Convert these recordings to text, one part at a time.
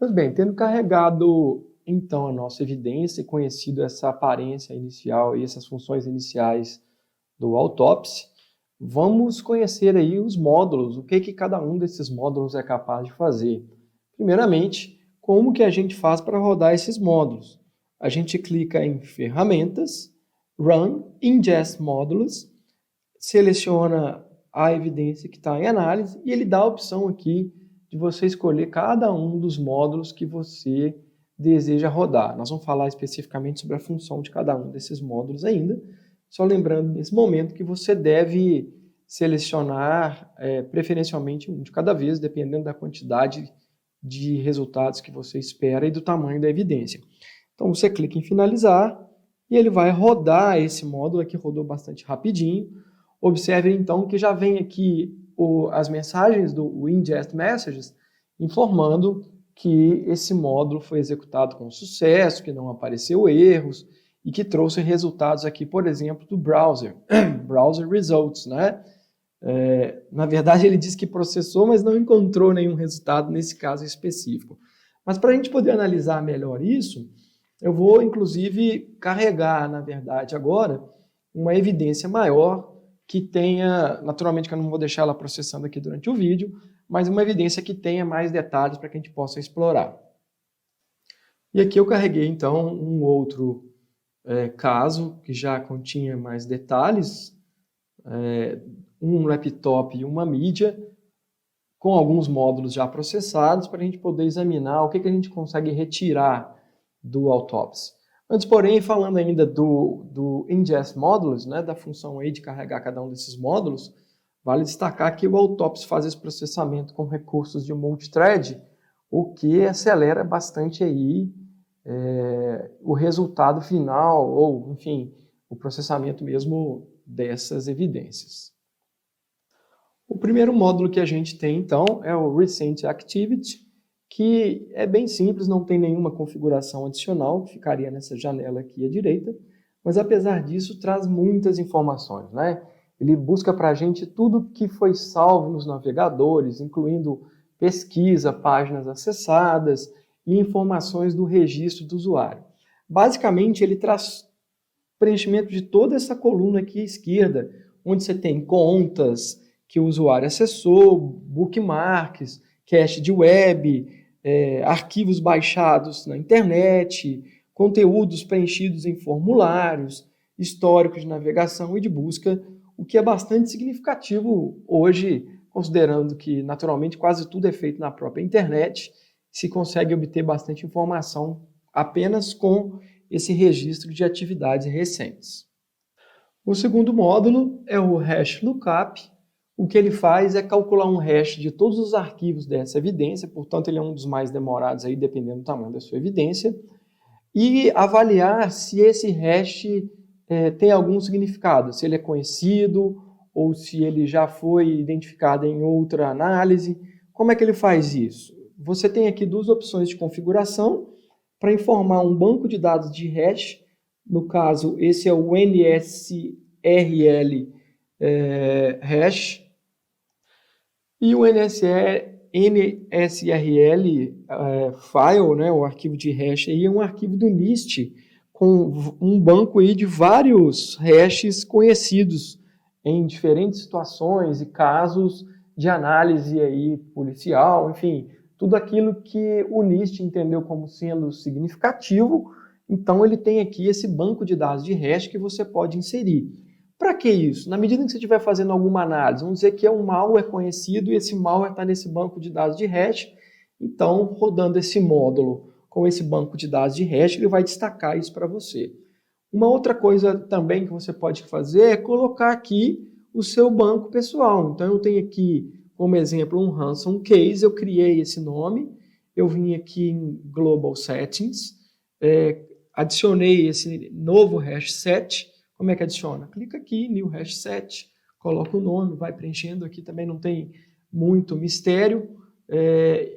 Pois bem, tendo carregado então a nossa evidência e conhecido essa aparência inicial e essas funções iniciais do Autopsy, vamos conhecer aí os módulos, o que cada um desses módulos é capaz de fazer. Primeiramente, como que a gente faz para rodar esses módulos? A gente clica em Ferramentas, Run, Ingest Módulos, seleciona a evidência que está em análise e ele dá a opção aqui de você escolher cada um dos módulos que você deseja rodar. Nós vamos falar especificamente sobre a função de cada um desses módulos ainda, só lembrando nesse momento que você deve selecionar preferencialmente um de cada vez, dependendo da quantidade de resultados que você espera e do tamanho da evidência. Então você clica em finalizar e ele vai rodar esse módulo aqui, rodou bastante rapidinho. Observe então que já vem aqui as mensagens do Ingest Messages informando que esse módulo foi executado com sucesso, que não apareceu erros e que trouxe resultados aqui, por exemplo, do browser, browser results, né? Na verdade, ele diz que processou, mas não encontrou nenhum resultado nesse caso específico. Mas para a gente poder analisar melhor isso, eu vou, inclusive, carregar, na verdade, agora, uma evidência maior que tenha, naturalmente que eu não vou deixar ela processando aqui durante o vídeo, mas uma evidência que tenha mais detalhes para que a gente possa explorar. E aqui eu carreguei, então, um outro caso que já continha mais detalhes, um laptop e uma mídia, com alguns módulos já processados, para a gente poder examinar o que a gente consegue retirar do Autopsy. Antes, porém, falando ainda do Ingest Modules, né, da função aí de carregar cada um desses módulos, vale destacar que o Autopsy faz esse processamento com recursos de multithread, o que acelera bastante aí o resultado final, ou, enfim, o processamento mesmo dessas evidências. O primeiro módulo que a gente tem, então, é o Recent Activity, que é bem simples, não tem nenhuma configuração adicional, que ficaria nessa janela aqui à direita, mas apesar disso traz muitas informações, né? Ele busca para a gente tudo que foi salvo nos navegadores, incluindo pesquisa, páginas acessadas e informações do registro do usuário. Basicamente, ele traz preenchimento de toda essa coluna aqui à esquerda, onde você tem contas que o usuário acessou, bookmarks, cache de web, arquivos baixados na internet, conteúdos preenchidos em formulários, histórico de navegação e de busca, o que é bastante significativo hoje, considerando que, naturalmente, quase tudo é feito na própria internet, se consegue obter bastante informação apenas com esse registro de atividades recentes. O segundo módulo é o Hash Lookup. O que ele faz é calcular um hash de todos os arquivos dessa evidência, portanto ele é um dos mais demorados aí, dependendo do tamanho da sua evidência, e avaliar se esse hash tem algum significado, se ele é conhecido ou se ele já foi identificado em outra análise. Como é que ele faz isso? Você tem aqui duas opções de configuração para informar um banco de dados de hash. No caso, esse é o NSRL hash, e o NSRL file, né, o arquivo de hash, aí é um arquivo do NIST com um banco aí de vários hashes conhecidos em diferentes situações e casos de análise aí policial, enfim, tudo aquilo que o NIST entendeu como sendo significativo. Então ele tem aqui esse banco de dados de hash que você pode inserir. Para que isso? Na medida que você estiver fazendo alguma análise, vamos dizer que é um malware conhecido e esse malware está nesse banco de dados de hash, então, rodando esse módulo com esse banco de dados de hash, ele vai destacar isso para você. Uma outra coisa também que você pode fazer é colocar aqui o seu banco pessoal. Então, eu tenho aqui, como exemplo, um ransom case, eu criei esse nome, eu vim aqui em Global Settings, adicionei esse novo hash set. Como é que adiciona? Clica aqui, New Hash Set, coloca o nome, vai preenchendo aqui, também não tem muito mistério.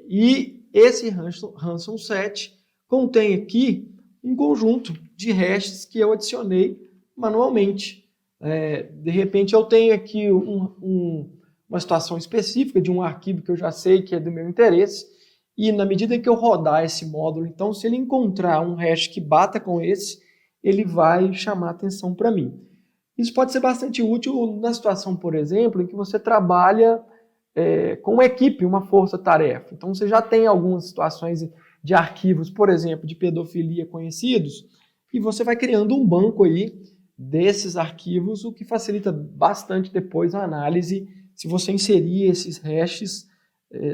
E esse ransom set contém aqui um conjunto de hashes que eu adicionei manualmente. De repente eu tenho aqui uma situação específica de um arquivo que eu já sei que é do meu interesse, e na medida que eu rodar esse módulo, então, se ele encontrar um hash que bata com esse, ele vai chamar atenção para mim. Isso pode ser bastante útil na situação, por exemplo, em que você trabalha com uma equipe, uma força-tarefa. Então, você já tem algumas situações de arquivos, por exemplo, de pedofilia conhecidos, e você vai criando um banco aí desses arquivos, o que facilita bastante depois a análise, se você inserir esses hashes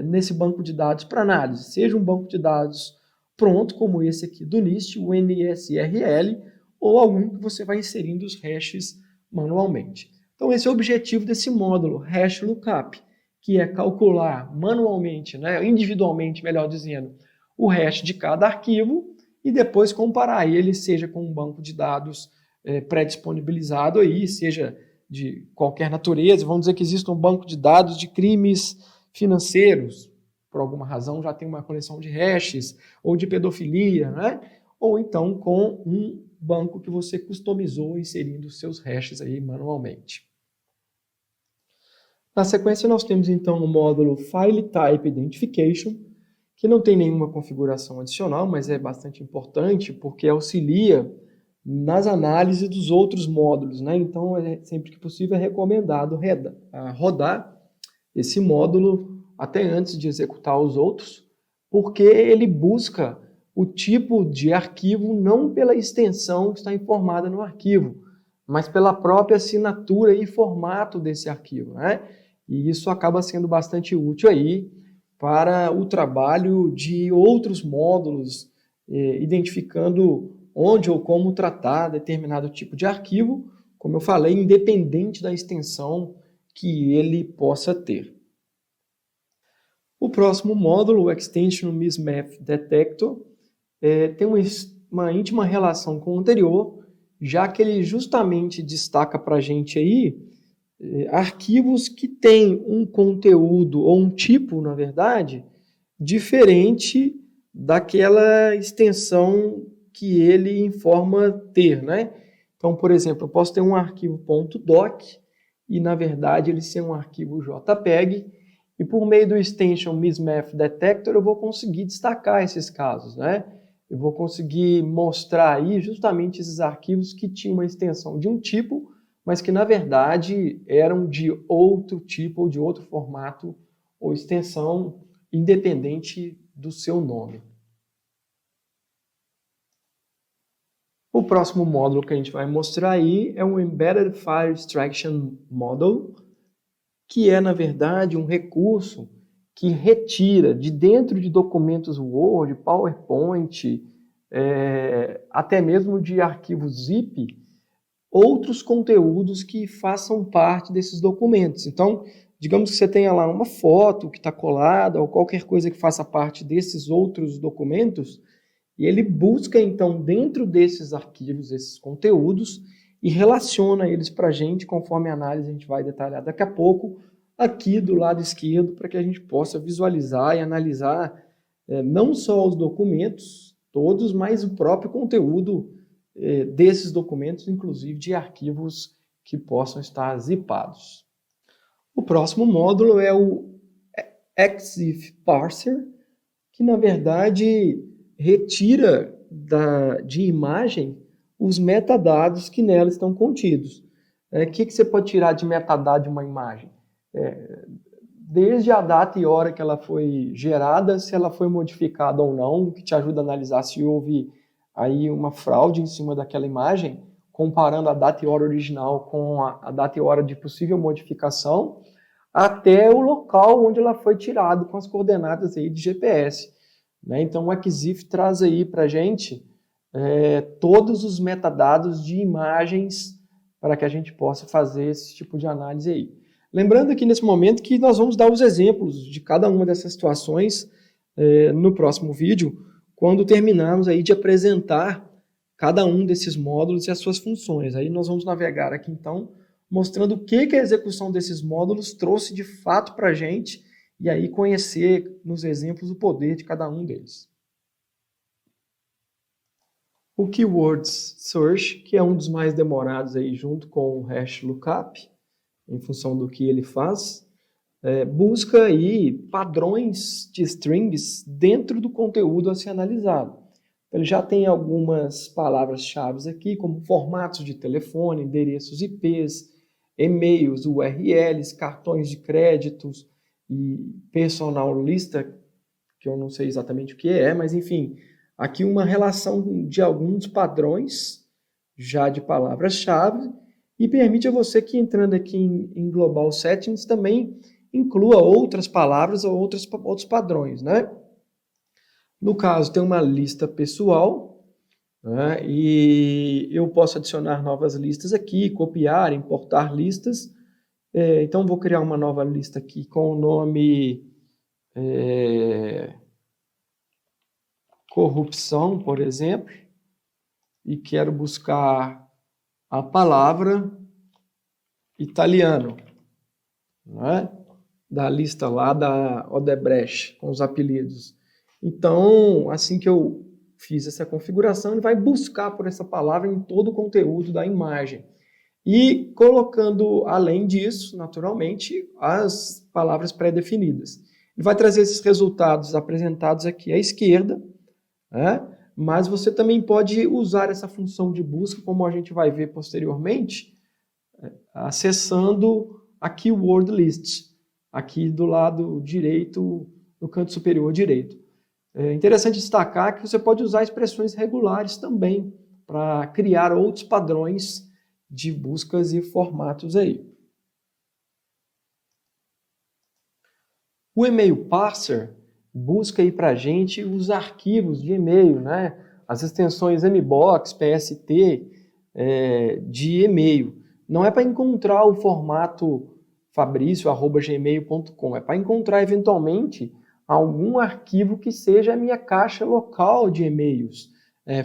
nesse banco de dados para análise. Seja um banco de dados pronto, como esse aqui do NIST, o NSRL, ou algum que você vai inserindo os hashes manualmente. Então, esse é o objetivo desse módulo, Hash Lookup, que é calcular manualmente, né, individualmente, melhor dizendo, o hash de cada arquivo e depois comparar ele, seja com um banco de dados pré-disponibilizado aí, seja de qualquer natureza. Vamos dizer que existe um banco de dados de crimes financeiros, por alguma razão já tem uma coleção de hashes, ou de pedofilia, né? Ou então com um banco que você customizou inserindo seus hashes aí manualmente. Na sequência, nós temos então o módulo File Type Identification, que não tem nenhuma configuração adicional, mas é bastante importante porque auxilia nas análises dos outros módulos, né? Então, sempre que possível, é recomendado rodar esse módulo até antes de executar os outros, porque ele busca o tipo de arquivo não pela extensão que está informada no arquivo, mas pela própria assinatura e formato desse arquivo, né? E isso acaba sendo bastante útil aí para o trabalho de outros módulos, identificando onde ou como tratar determinado tipo de arquivo, como eu falei, independente da extensão que ele possa ter. O próximo módulo, o Extension Mismatch Detector, tem uma íntima relação com o anterior, já que ele justamente destaca para a gente aí arquivos que têm um conteúdo, ou um tipo, na verdade, diferente daquela extensão que ele informa ter, né? Então, por exemplo, eu posso ter um arquivo .doc e, na verdade, ele ser um arquivo JPEG, e por meio do Extension Mismatch Detector eu vou conseguir destacar esses casos, né? Eu vou conseguir mostrar aí justamente esses arquivos que tinham uma extensão de um tipo, mas que na verdade eram de outro tipo ou de outro formato ou extensão independente do seu nome. O próximo módulo que a gente vai mostrar aí é o Embedded File Extraction Model, que é na verdade um recurso que retira de dentro de documentos Word, PowerPoint, até mesmo de arquivos zip, outros conteúdos que façam parte desses documentos. Então, digamos que você tenha lá uma foto que está colada ou qualquer coisa que faça parte desses outros documentos, e ele busca, então, dentro desses arquivos, esses conteúdos, e relaciona eles para a gente, conforme a análise a gente vai detalhar daqui a pouco, aqui do lado esquerdo, para que a gente possa visualizar e analisar não só os documentos todos, mas o próprio conteúdo desses documentos, inclusive de arquivos que possam estar zipados. O próximo módulo é o EXIF Parser, que na verdade retira de imagem os metadados que nela estão contidos. O que você pode tirar de metadado de uma imagem? Desde a data e hora que ela foi gerada, se ela foi modificada ou não, que te ajuda a analisar se houve aí uma fraude em cima daquela imagem, comparando a data e hora original com a data e hora de possível modificação, até o local onde ela foi tirada com as coordenadas aí de GPS. Né? Então, o EXIF traz aí para a gente todos os metadados de imagens para que a gente possa fazer esse tipo de análise aí. Lembrando aqui nesse momento que nós vamos dar os exemplos de cada uma dessas situações no próximo vídeo, quando terminarmos aí de apresentar cada um desses módulos e as suas funções. Aí nós vamos navegar aqui então, mostrando o que a execução desses módulos trouxe de fato para a gente, e aí conhecer nos exemplos o poder de cada um deles. O Keywords Search, que é um dos mais demorados aí junto com o Hash Lookup, em função do que ele faz. busca aí padrões de strings dentro do conteúdo a ser analisado. Ele já tem algumas palavras-chave aqui, como formatos de telefone, endereços IPs, e-mails, URLs, cartões de créditos e personal lista, que eu não sei exatamente o que é, mas enfim, aqui uma relação de alguns padrões já de palavras-chave e permite a você que entrando aqui em Global Settings também inclua outras palavras ou outros padrões, né? No caso, tem uma lista pessoal, né? E eu posso adicionar novas listas aqui, copiar, importar listas. Então, vou criar uma nova lista aqui com o nome corrupção, por exemplo, e quero buscar a palavra italiano, né? Da lista lá da Odebrecht, com os apelidos. Então, assim que eu fiz essa configuração, ele vai buscar por essa palavra em todo o conteúdo da imagem. E colocando, além disso, naturalmente, as palavras pré-definidas. Ele vai trazer esses resultados apresentados aqui à esquerda, né? Mas você também pode usar essa função de busca, como a gente vai ver posteriormente, acessando a Keyword List, aqui do lado direito, no canto superior direito. É interessante destacar que você pode usar expressões regulares também para criar outros padrões de buscas e formatos aí. O e-mail parser busca aí para a gente os arquivos de e-mail, né? As extensões mbox, pst, de e-mail. Não é para encontrar o formato fabrício@gmail.com, é para encontrar eventualmente algum arquivo que seja a minha caixa local de e-mails,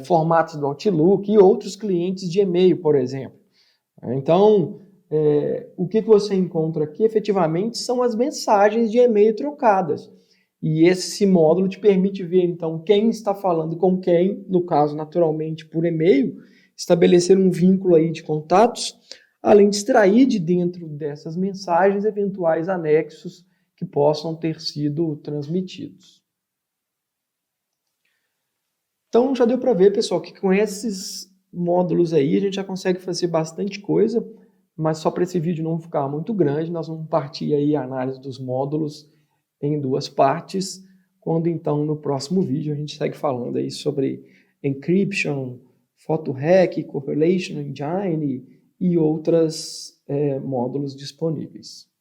formatos do Outlook e outros clientes de e-mail, por exemplo. Então, o que você encontra aqui efetivamente são as mensagens de e-mail trocadas. E esse módulo te permite ver, então, quem está falando com quem, no caso, naturalmente, por e-mail, estabelecer um vínculo aí de contatos, além de extrair de dentro dessas mensagens eventuais anexos que possam ter sido transmitidos. Então, já deu para ver, pessoal, que com esses módulos aí a gente já consegue fazer bastante coisa, mas só para esse vídeo não ficar muito grande, nós vamos partir aí a análise dos módulos em duas partes, quando então no próximo vídeo a gente segue falando aí sobre encryption, photo-hack, correlation engine e outros módulos disponíveis.